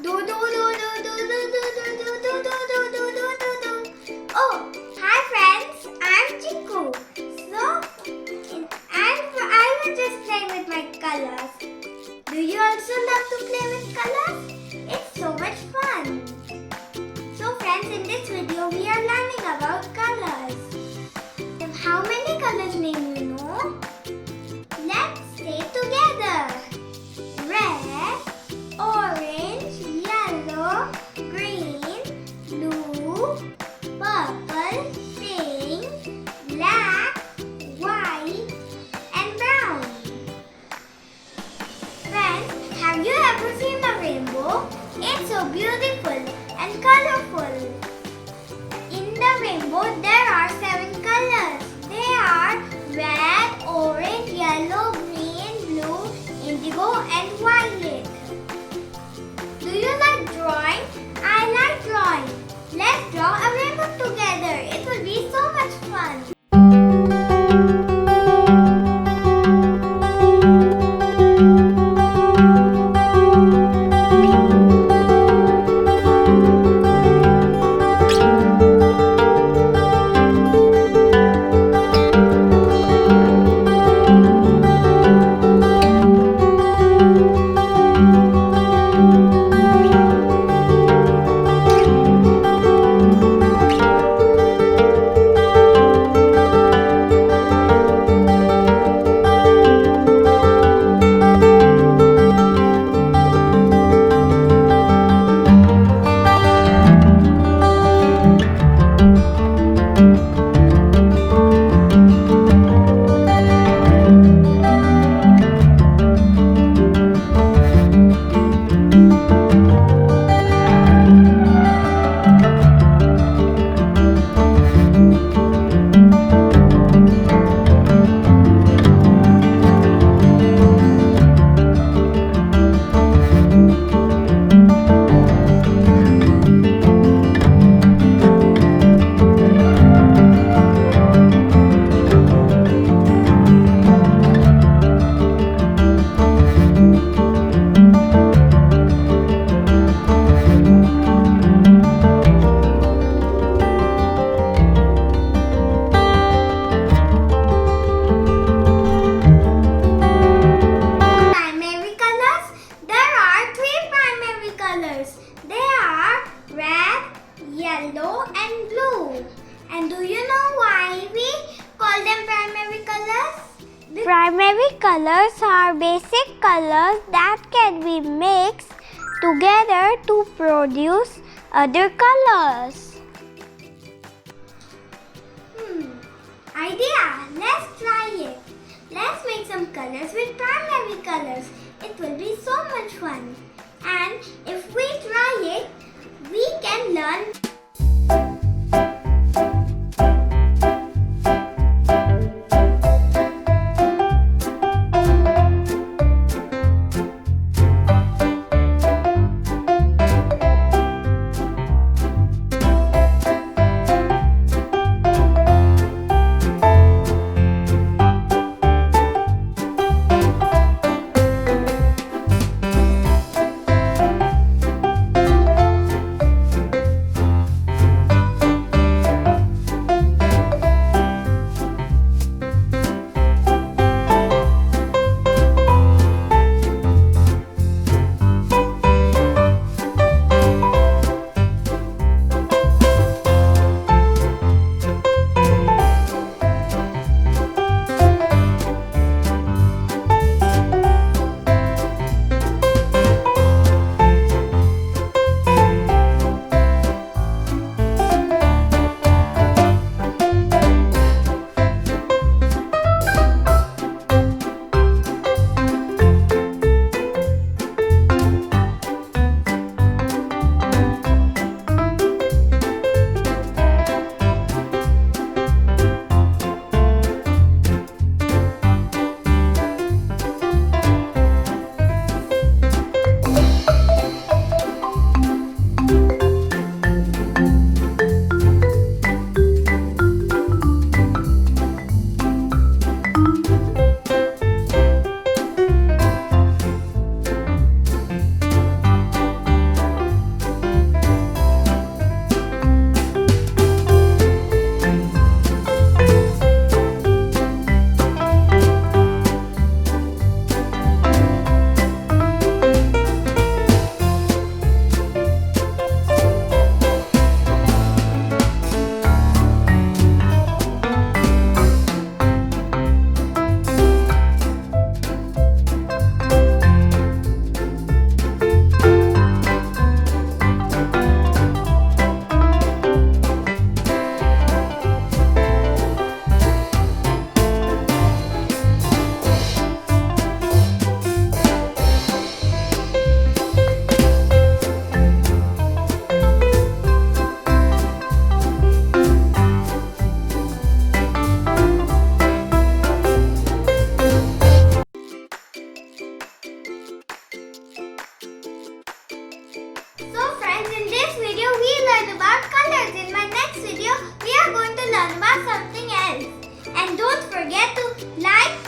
Oh, hi friends, I'm Chikku. And I was just playing with my colors. Do you also love to play with colors? It's so much fun. So friends, in this video we are learning about colors. How many colors name you know? Let's say together. Red, orange, yellow, green, blue, purple, pink, black, white, and brown. Friends, have you ever seen a rainbow? It's so beautiful and colorful. In the rainbow, there are 7 colors. They are red, orange, yellow, green, blue, indigo, and violet. Do you like drawing? I like drawing. Let's draw a rainbow together. It will be so much fun. Yellow and blue. And do you know why we call them primary colors? Primary colors are basic colors that can be mixed together to produce other colors. Idea! Let's try it. Let's make some colors with primary colors. It will be so much fun. And if we try it, we can learn. learn about colors. In my next video, we are going to learn about something else. And don't forget to like,